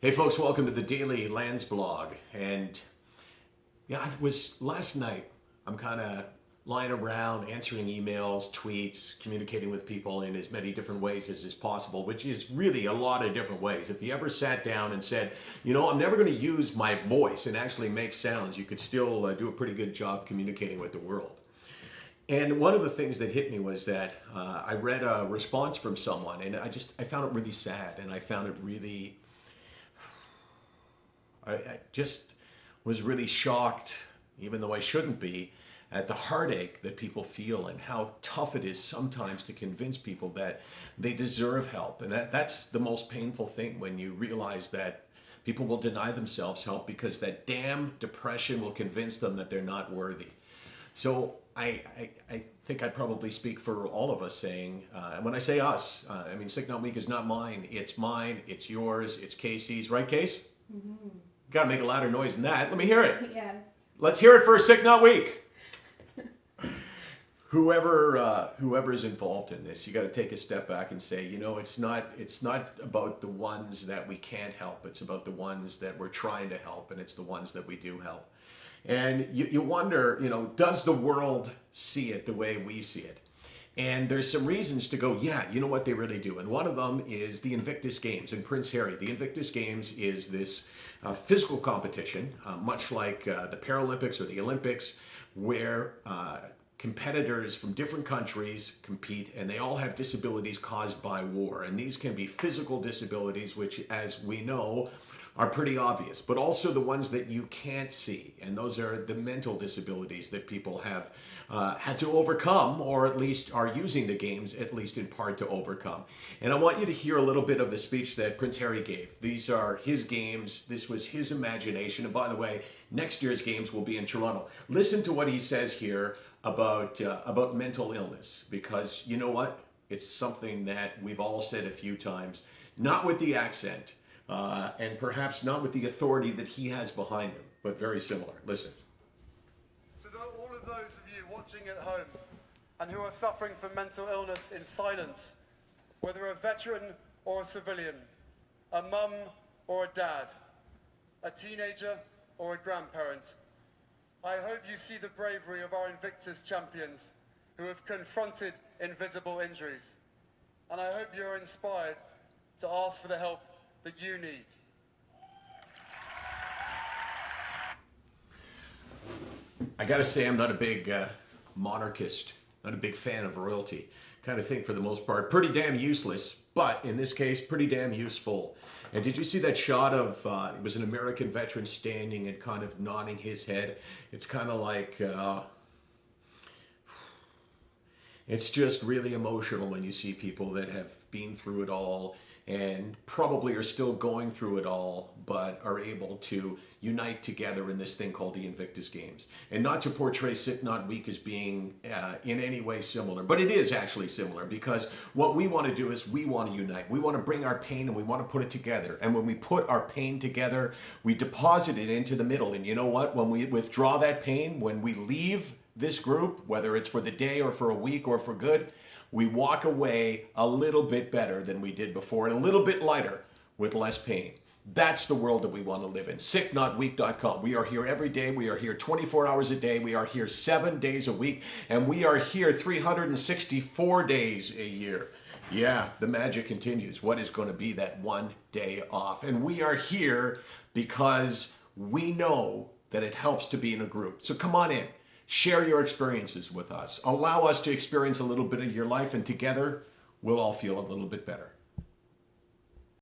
Hey folks, welcome to the daily Landsblog. And yeah, it was last night. I'm kind of lying around answering emails, tweets, communicating with people in as many different ways as is possible, which is really a lot of different ways. If you ever sat down and said, I'm never going to use my voice and actually make sounds, you could still do a pretty good job communicating with the world. And one of the things that hit me was that I read a response from someone, and I found it really sad, and I found it really I just was really shocked, even though I shouldn't be, at the heartache that people feel and how tough it is sometimes to convince people that they deserve help. And that's the most painful thing, when you realize that people will deny themselves help because that damn depression will convince them that they're not worthy. So I think I'd probably speak for all of us saying, and when I say us, I mean SickNotWeak is not mine, it's yours, it's Casey's, right, Case? Mm-hmm. Got to make a louder noise than that. Let me hear it. Yes. Let's hear it for SickNotWeak. Whoever's involved in this, you got to take a step back and say, it's not about the ones that we can't help. It's about the ones that we're trying to help, and it's the ones that we do help. And you wonder, does the world see it the way we see it? And there's some reasons to go, yeah, you know what, they really do. And one of them is the Invictus Games in Prince Harry. The Invictus Games is this physical competition, much like the Paralympics or the Olympics, where competitors from different countries compete, and they all have disabilities caused by war. And these can be physical disabilities, which, as we know, are pretty obvious, but also the ones that you can't see. And those are the mental disabilities that people have had to overcome, or at least are using the games, at least in part, to overcome. And I want you to hear a little bit of the speech that Prince Harry gave. These are his games. This was his imagination. And by the way, next year's games will be in Toronto. Listen to what he says here about mental illness, because you know what? It's something that we've all said a few times, not with the accent, and perhaps not with the authority that he has behind him, but very similar. Listen. All of those of you watching at home and who are suffering from mental illness in silence, whether a veteran or a civilian, a mum or a dad, a teenager or a grandparent, I hope you see the bravery of our Invictus champions who have confronted invisible injuries. And I hope you're inspired to ask for the help that you need. I gotta say, I'm not a big monarchist, not a big fan of royalty. Kind of think, for the most part, pretty damn useless, but in this case, pretty damn useful. And did you see that shot of, it was an American veteran standing and kind of nodding his head? It's kind of like, it's just really emotional when you see people that have been through it all and probably are still going through it all, but are able to unite together in this thing called the Invictus Games. And not to portray SickNotWeak as being in any way similar, but it is actually similar, because what we want to do is we want to unite. We want to bring our pain and we want to put it together. And when we put our pain together, we deposit it into the middle. And you know what? When we withdraw that pain, when we leave this group, whether it's for the day or for a week or for good, we walk away a little bit better than we did before, and a little bit lighter with less pain. That's the world that we want to live in. SickNotWeak.com. We are here every day. We are here 24 hours a day. We are here 7 days a week. And we are here 364 days a year. Yeah, the magic continues. What is going to be that one day off? And we are here because we know that it helps to be in a group. So come on in. Share your experiences with us. Allow us to experience a little bit of your life, and together we'll all feel a little bit better.